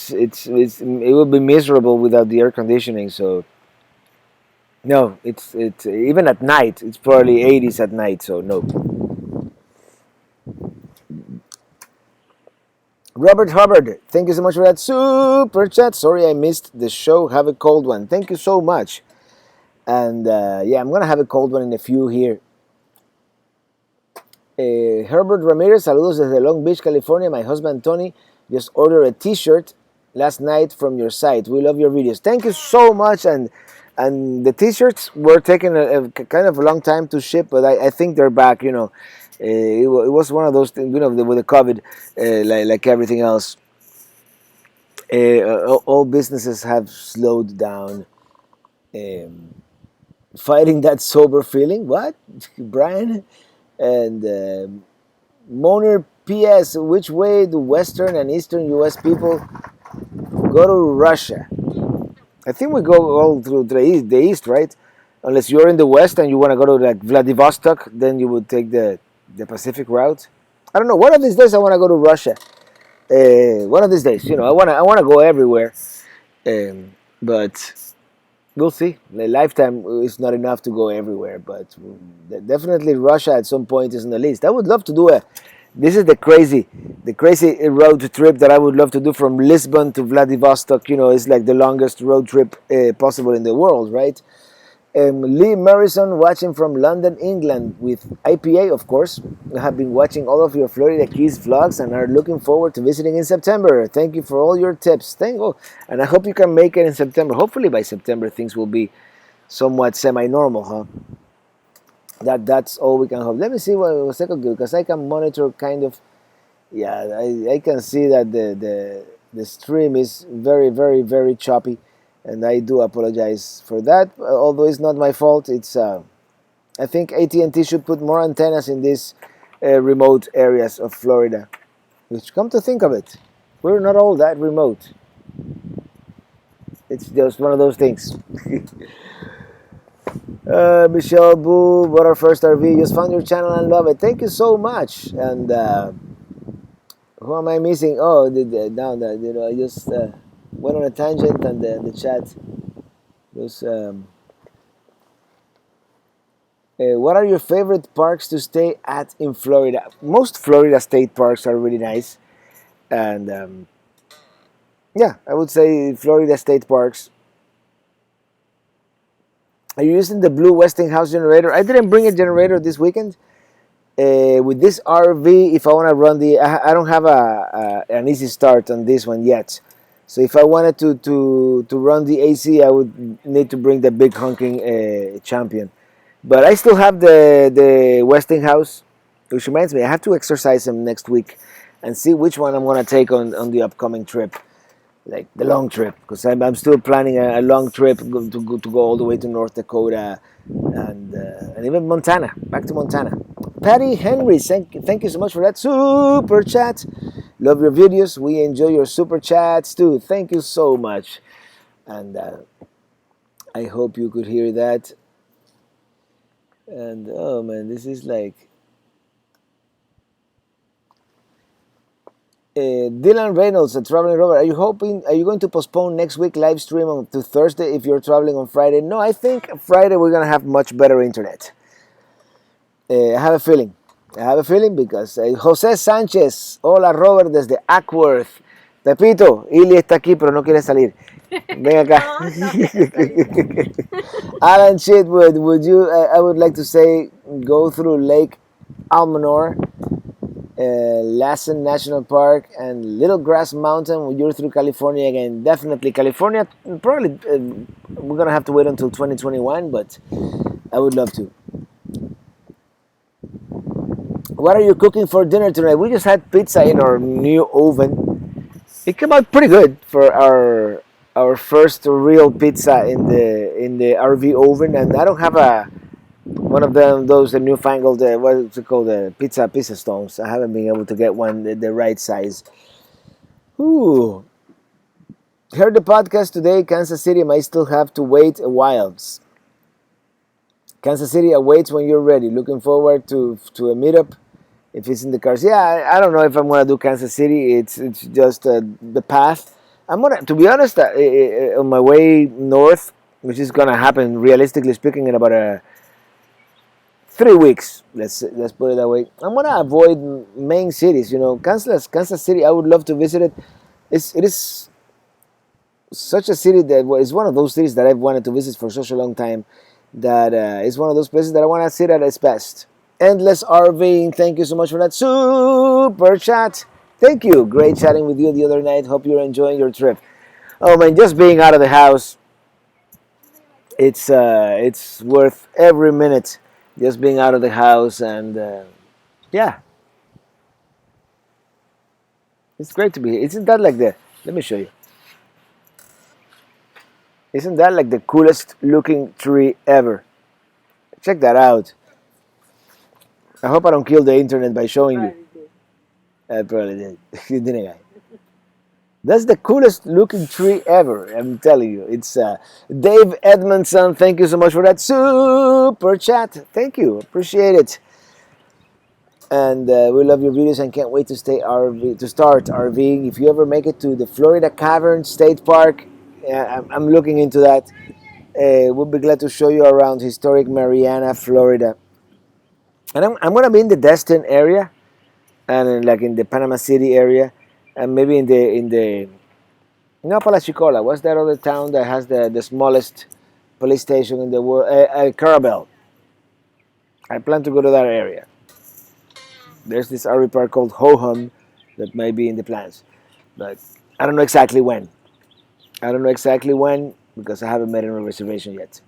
would be miserable without the air conditioning. So no, it's even at night. It's probably 80s at night. So no. Robert Hubbard, thank you so much for that super chat. Sorry I missed the show. Have a cold one. Thank you so much. And yeah, I'm gonna have a cold one in a few here. Herbert Ramirez, saludos desde Long Beach, California. My husband Tony just ordered a T-shirt last night from your site. We love your videos. Thank you so much. And the T-shirts were taking a kind of a long time to ship, but I think they're back. You know, it was one of those things. You know, with the COVID, like everything else, all businesses have slowed down. Fighting that sober feeling. What, Brian? And Moner P.S. Which way do Western and Eastern U.S. people go to Russia? I think we go all through the east, right? Unless you're in the west and you want to go to like Vladivostok, then you would take the Pacific route. I don't know. One of these days I want to go to Russia. One of these days, you know, I wanna go everywhere. But we'll see. The lifetime is not enough to go everywhere, but definitely Russia at some point is on the list. I would love to do a. This is the crazy road trip that I would love to do from Lisbon to Vladivostok. You know, it's like the longest road trip possible in the world, right? Lee Morrison watching from London, England with IPA, of course. We have been watching all of your Florida Keys vlogs and are looking forward to visiting in September. Thank you for all your tips. Thank you. And I hope you can make it in September. Hopefully by September things will be somewhat semi-normal, huh? That's all we can hope. Let me see what was second good, because I can monitor kind of. Yeah, I can see that the stream is very, very, very choppy. And I do apologize for that, although it's not my fault. It's I think AT&T should put more antennas in these remote areas of Florida. Which, come to think of it, we're not all that remote. It's just one of those things. Michelle Boo, what our first RV. Just found your channel and love it. Thank you so much. And who am I missing? Oh, down there. You know, I just. Went on a tangent and the chat was what are your favorite parks to stay at in Florida? Most Florida state parks are really nice, and yeah, I would say Florida state parks. Are you using the blue Westinghouse generator? I didn't bring a generator this weekend. With this RV, if I want to run I don't have an easy start on this one yet. So if I wanted to run the AC, I would need to bring the big honking Champion. But I still have the Westinghouse, which reminds me, I have to exercise them next week and see which one I'm going to take on the upcoming trip, like the long trip, because I'm still planning a long trip to go all the way to North Dakota and even Montana, back to Montana. Patty Henry, thank you so much for that super chat. Love your videos. We enjoy your super chats too. Thank you so much. And I hope you could hear that. And oh man, this is like Dylan Reynolds, a traveling Robert. Are you going to postpone next week live stream to Thursday if you're traveling on Friday? No, I think Friday we're gonna have much better internet. I have a feeling. Because José Sánchez, hola Robert desde Ackworth. Pepito, Ili está aquí pero no quiere salir. Ven acá. Alan Chitwood, I would like to say, go through Lake Almanor, Lassen National Park, and Little Grass Mountain when you're through California again. Definitely California, probably we're going to have to wait until 2021, but I would love to. What are you cooking for dinner tonight? We just had pizza in our new oven. It came out pretty good for our first real pizza in the RV oven, and I don't have a one of them those the newfangled what's it called, the pizza stones. I haven't been able to get one the right size. Ooh, heard the podcast today. Kansas City might still have to wait a while. Kansas City awaits when you're ready. Looking forward to a meetup. If it's in the cars, yeah, I don't know if I'm gonna do Kansas City. It's just the path. I'm gonna, to be honest, on my way north, which is gonna happen realistically speaking in about 3 weeks. Let's put it that way. I'm gonna avoid main cities. You know, Kansas City. I would love to visit it. It is such a city that is one of those cities that I've wanted to visit for such a long time. That it's one of those places that I want to sit at its best. Endless RVing, thank you so much for that super chat. Thank you. Great chatting with you the other night. Hope you're enjoying your trip. Oh man, just being out of the house, it's worth every minute. Just being out of the house, and yeah, it's great to be here. Isn't that like the? Let me show you. Isn't that like the coolest looking tree ever? Check that out. I hope I don't kill the internet by showing you. I probably did. You didn't, I? That's the coolest looking tree ever. I'm telling you. It's Dave Edmondson. Thank you so much for that super chat. Thank you. Appreciate it. And we love your videos and can't wait to start RVing. If you ever make it to the Florida Cavern State Park, I'm looking into that. We'll be glad to show you around historic Mariana, Florida. And I'm gonna be in the Destin area, and like in the Panama City area, and maybe in the no, Palachicola. What's that other town that has the smallest police station in the world? Carabel. I plan to go to that area. There's this RV park called Hoham that might be in the plans, but I don't know exactly when. I don't know exactly when because I haven't made a reservation yet.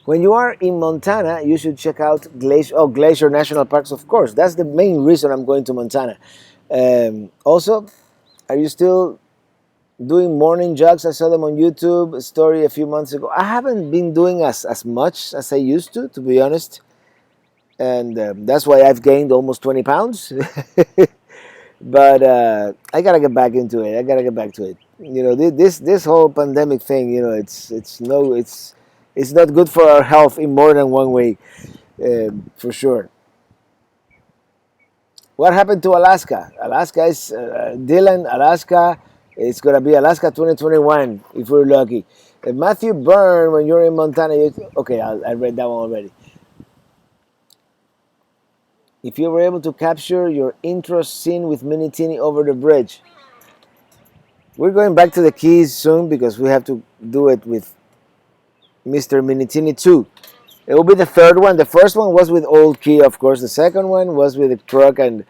When you are in Montana, you should check out Glacier National Parks, of course. That's the main reason I'm going to Montana. Also, are you still doing morning jogs? I saw them on YouTube, a story a few months ago. I haven't been doing as much as I used to be honest. And that's why I've gained almost 20 pounds. But I gotta get back into it. I gotta get back to it. You know, this whole pandemic thing. You know, it's not good for our health in more than one way, for sure. What happened to Alaska? Alaska is Dylan. Alaska. It's gonna be Alaska 2021 if we're lucky. Matthew Byrne, when you're in Montana, okay, I read that one already. If you were able to capture your intro scene with Mini Teeny over the bridge. We're going back to the Keys soon because we have to do it with Mr. Mini Teeny 2. It will be the third one. The first one was with Old Key, of course. The second one was with the truck, and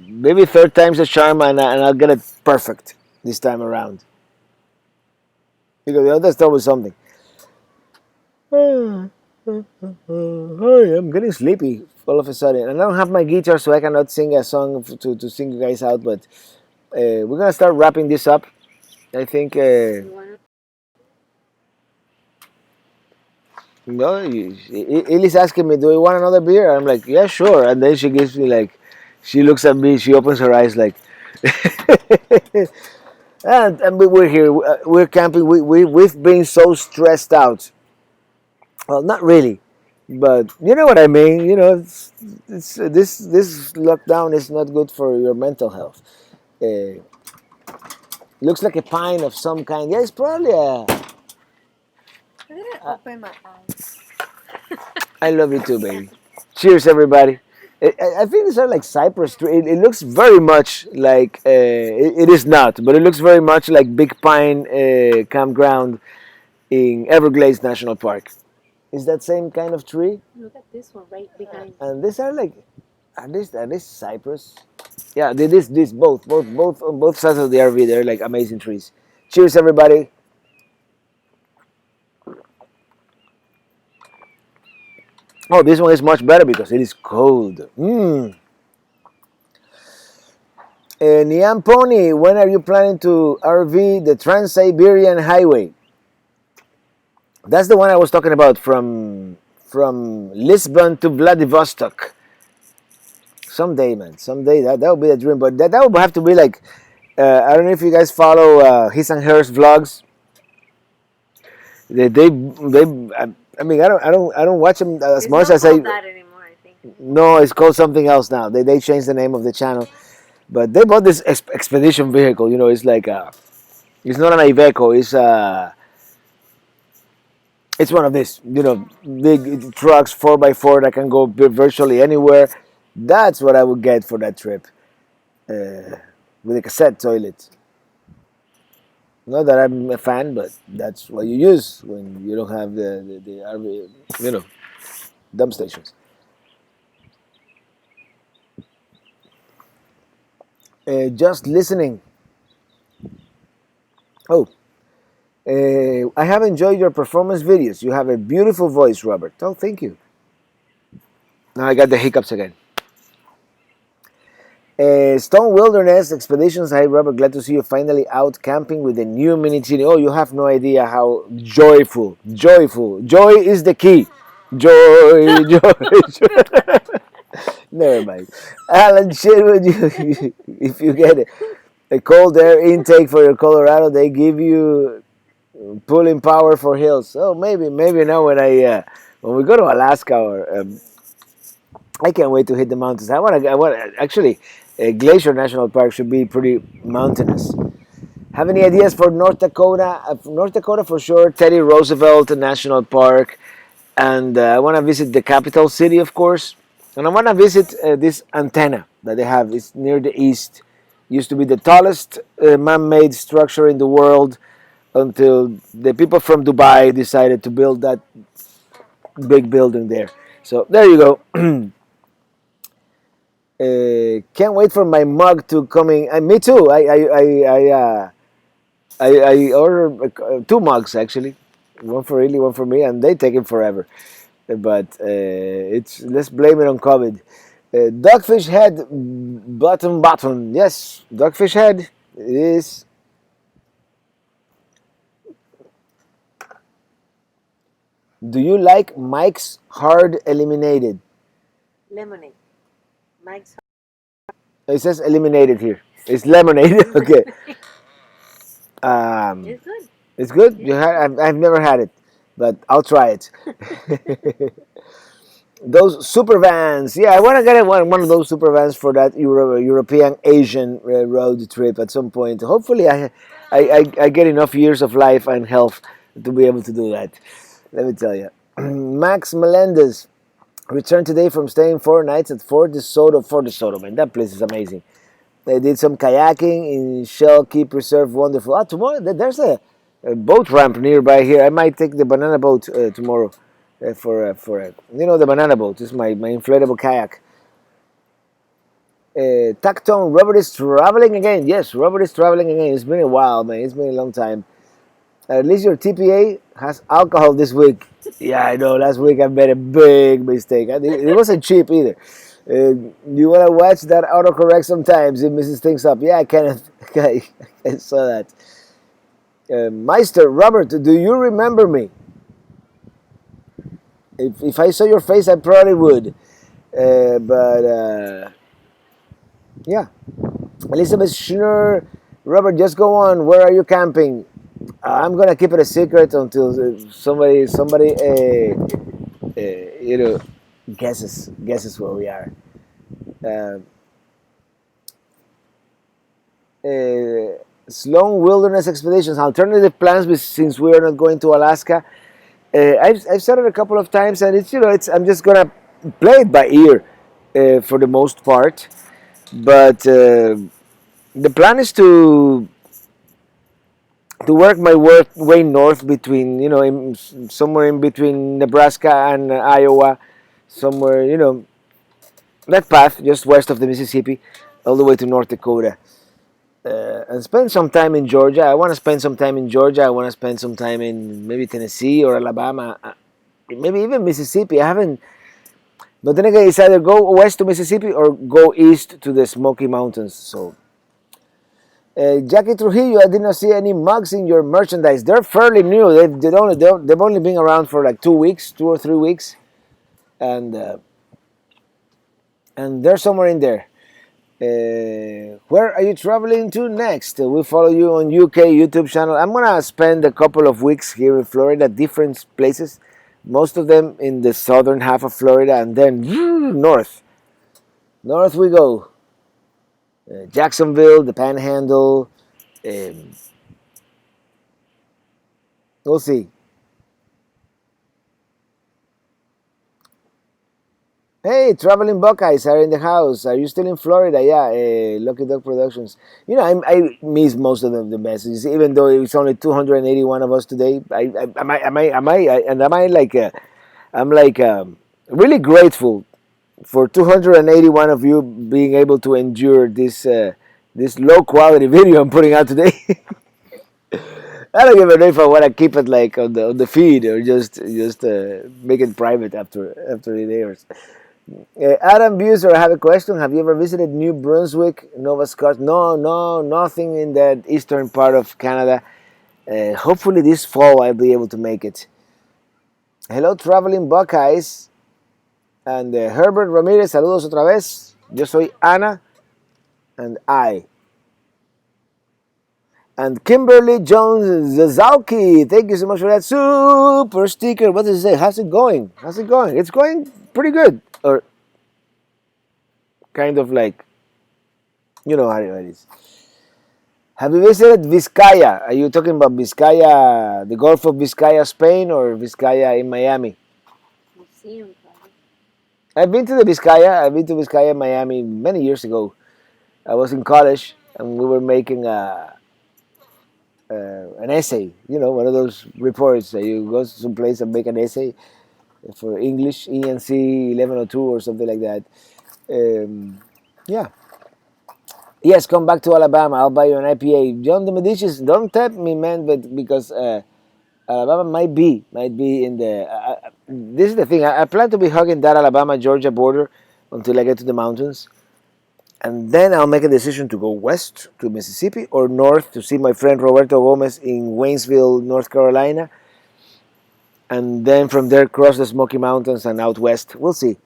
maybe third time's a charm, and I'll get it perfect this time around. Because the other stuff was something. Hi, I'm getting sleepy all of a sudden. And I don't have my guitar, so I cannot sing a song to sing you guys out. But we're going to start wrapping this up. I think... no, Ellie's asking me, do you want another beer? I'm like, yeah, sure. And then she gives me like... She looks at me, she opens her eyes like... and we're here, we're camping. We've been so stressed out. Well, not really, but you know what I mean. You know, this lockdown is not good for your mental health. Looks like a pine of some kind. Yeah, it's probably a. I'm gonna open my eyes. I love you too, baby. Cheers, everybody. I think these are like cypress tree. It looks very much like it is not, but it looks very much like Big Pine Campground in Everglades National Park. Is that same kind of tree? Look at this one right behind. And these are like, are these cypress? Yeah, this both on both sides of the RV. They're like amazing trees. Cheers, everybody. Oh, this one is much better because it is cold. Niam Pony, when are you planning to RV the Trans-Siberian Highway? That's the one I was talking about from Lisbon to Vladivostok. Someday, man. Someday that would be a dream. But that would have to be like I don't know if you guys follow his and hers vlogs. They I mean I don't watch them as It's much not as I. called that anymore, I think. No, it's called something else now. They changed the name of the channel, but they bought this expedition vehicle. You know, it's like it's not an Iveco. It's one of these. You know, big trucks 4x4 that can go virtually anywhere. That's what I would get for that trip with a cassette toilet. Not that I'm a fan, but that's what you use when you don't have the RV, you know, dump stations. Just listening. Oh, I have enjoyed your performance videos. You have a beautiful voice, Robert. Oh, thank you. Now I got the hiccups again. Stone Wilderness Expeditions. Hi, Robert. Glad to see you finally out camping with the new Mini Chini. Oh, you have no idea how joyful. Joy is the key. Joy, joy. Never mind. Alan Sherwood, if you get a cold air intake for your Colorado, they give you pulling power for hills. Oh, maybe now when we go to Alaska or I can't wait to hit the mountains. I want actually. Glacier National Park should be pretty mountainous. Have any ideas for North Dakota? North Dakota for sure. Teddy Roosevelt National Park, and I want to visit the capital city, of course. And I want to visit this antenna that they have. It's near the east. Used to be the tallest man-made structure in the world until the people from Dubai decided to build that big building there. So there you go. Can't wait for my mug to coming. Me too. I ordered two mugs actually, one for Ely, one for me, and they take it forever. But it's let's blame it on COVID. Dogfish head, button. Yes, dogfish head. It is. Do you like Mike's Hard Eliminated? Lemonade. Mike's. It says eliminated here. It's lemonade. Okay. It's good. It's good. You had? I've never had it, but I'll try it. Those super vans. Yeah, I want to get one of those super vans for that European Asian road trip at some point. Hopefully, I get enough years of life and health to be able to do that. Let me tell you. Max Melendez returned today from staying 4 nights at Fort DeSoto, man. That place is amazing. They did some kayaking in Shell Key Preserve. Wonderful. Ah, tomorrow there's a boat ramp nearby here. I might take the banana boat tomorrow for the banana boat. This is my inflatable kayak. Tactone, Robert is traveling again. Yes, Robert is traveling again. It's been a while, man. It's been a long time. At least your TPA has alcohol this week. Yeah, I know. Last week I made a big mistake. It wasn't cheap either. You want to watch that autocorrect sometimes? It messes things up. Yeah, I kind I saw that. Meister, Robert, do you remember me? If I saw your face, I probably would. But yeah. Elizabeth Schnur, Robert, just go on. Where are you camping? I'm gonna keep it a secret until somebody guesses where we are. Sloan Wilderness Expeditions, alternative plans since we are not going to Alaska. I've said it a couple of times, and I'm just gonna play it by ear for the most part. But the plan is to work my way north between, somewhere in between Nebraska and Iowa, somewhere, that path just west of the Mississippi, all the way to North Dakota, and spend some time in Georgia. I want to spend some time in Georgia. I want to spend some time in maybe Tennessee or Alabama, maybe even Mississippi. I haven't, but then again, it's either go west to Mississippi or go east to the Smoky Mountains. So Jackie Trujillo, I did not see any mugs in your merchandise. They're fairly new. They've only been around for like 2 weeks, 2 or 3 weeks, and they're somewhere in there. Where are you traveling to next? We follow you on UK YouTube channel. I'm gonna spend a couple of weeks here in Florida, different places, most of them in the southern half of Florida, and then north. North we go. Jacksonville, the Panhandle. Um, we'll see. Hey, traveling Buckeyes are in the house. Are you still in Florida? Yeah, Lucky Dog Productions. You know, I miss most of the messages, even though it's only 281 of us today. Am I like, I'm like really grateful for 281 of you being able to endure this low quality video I'm putting out today. I don't give a if I want to keep it like on the feed or just make it private after it airs. Adam Buser, I have a question. Have you ever visited New Brunswick, Nova Scotia? No, no, nothing in that eastern part of Canada. Hopefully this fall I'll be able to make it. Hello, traveling Buckeyes. And Herbert Ramirez, saludos otra vez. Yo soy Ana, and I. And Kimberly Jones Zazalki, thank you so much for that super sticker. What does it say? How's it going? How's it going? It's going pretty good. Or kind of like, you know how it is. Have you visited Vizcaya? Are you talking about Vizcaya, the Gulf of Vizcaya, Spain, or Vizcaya in Miami? Museum, probably. I've been to Vizcaya, Miami many years ago. I was in college and we were making an essay. You know, one of those reports that you go to some place and make an essay for English, ENC 1102 or something like that. Yeah. Yes, come back to Alabama. I'll buy you an IPA. John the Medicis, don't tap me, man, but because Alabama might be in the. This is the thing. I plan to be hugging that Alabama Georgia border until I get to the mountains, and then I'll make a decision to go west to Mississippi or north to see my friend Roberto Gomez in Waynesville, North Carolina, and then from there cross the Smoky Mountains and out west. We'll see.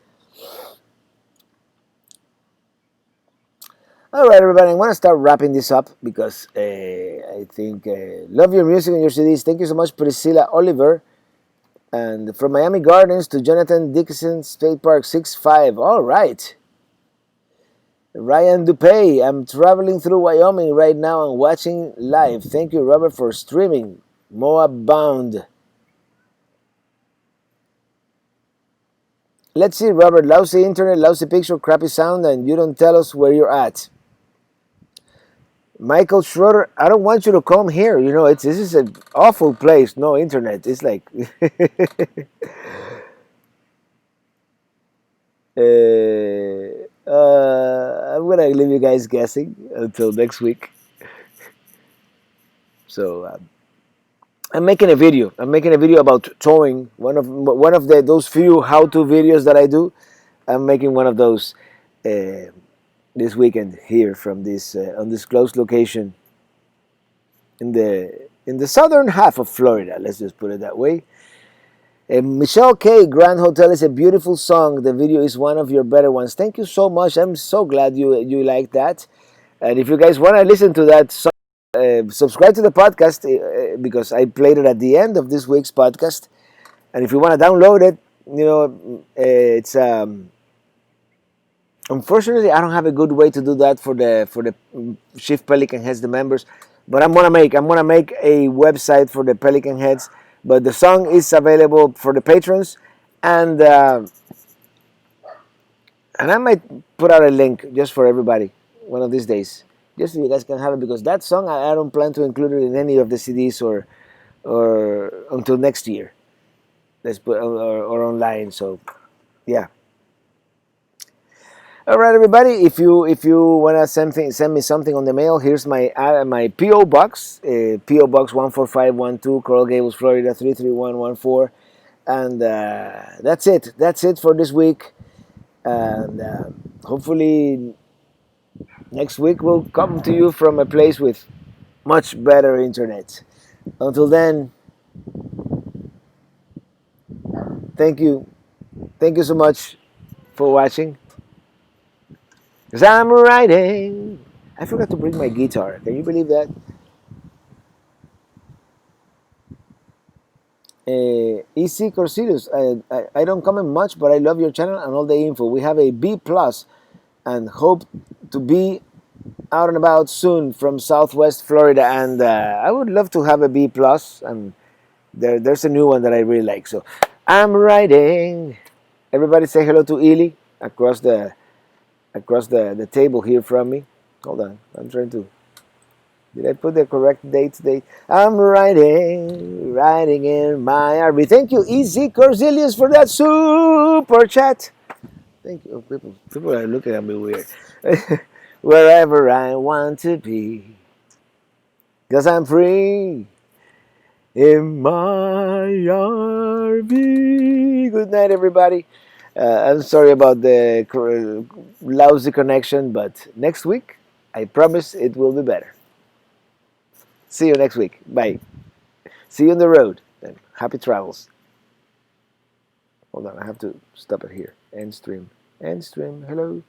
All right, everybody. I want to start wrapping this up because I think love your music and your CDs. Thank you so much, Priscilla Oliver. And from Miami Gardens to Jonathan Dickinson State Park 6'5". All right. Ryan Dupay. I'm traveling through Wyoming right now and watching live. Thank you, Robert, for streaming. Moab Bound. Let's see, Robert. Lousy internet, lousy picture, crappy sound, and you don't tell us where you're at. Michael Schroeder, I don't want you to come here. You know, this is an awful place. No internet. It's like I'm gonna leave you guys guessing until next week. So I'm making a video. I'm making a video about towing. One of those few how-to videos that I do. I'm making one of those this weekend here from this on this close location in the southern half of Florida. Let's just put it that way. Michelle K. Grand Hotel is a beautiful song. The video is one of your better ones. Thank you so much. I'm so glad you like that. And if you guys want to listen to that song, subscribe to the podcast because I played it at the end of this week's podcast. And if you want to download it, you know, it's unfortunately I don't have a good way to do that for the Shift Pelican Heads, the members. But I'm gonna make a website for the Pelican Heads. But the song is available for the patrons, and I might put out a link just for everybody one of these days, just so you guys can have it. Because that song I don't plan to include it in any of the CDs or until next year. Let's put or online. So yeah. All right, everybody. If you wanna send me something on the mail. Here's my PO box. PO Box 14512, Coral Gables, Florida 33114. And that's it. That's it for this week. And hopefully Next week we'll come to you from a place with much better internet. Until then, thank you. Thank you so much for watching. Because I'm writing. I forgot to bring my guitar. Can you believe that? EC Corsilius, I don't comment much, but I love your channel and all the info. We have a B plus and hope to be out and about soon from Southwest Florida. And I would love to have a B plus. And there's a new one that I really like. So I'm writing. Everybody say hello to Ely across the table here from me. Hold on, I'm trying to. Did I put the correct date? I'm writing in my RV. Thank you, Easy Corzilius, for that super chat. Thank you. Oh, people are looking at me weird. Wherever I want to be, because I'm free in my RV. Good night, everybody. I'm sorry about the lousy connection, but next week, I promise it will be better. See you next week. Bye. See you on the road. And happy travels. Hold on, I have to stop it here. End stream. End stream. Hello.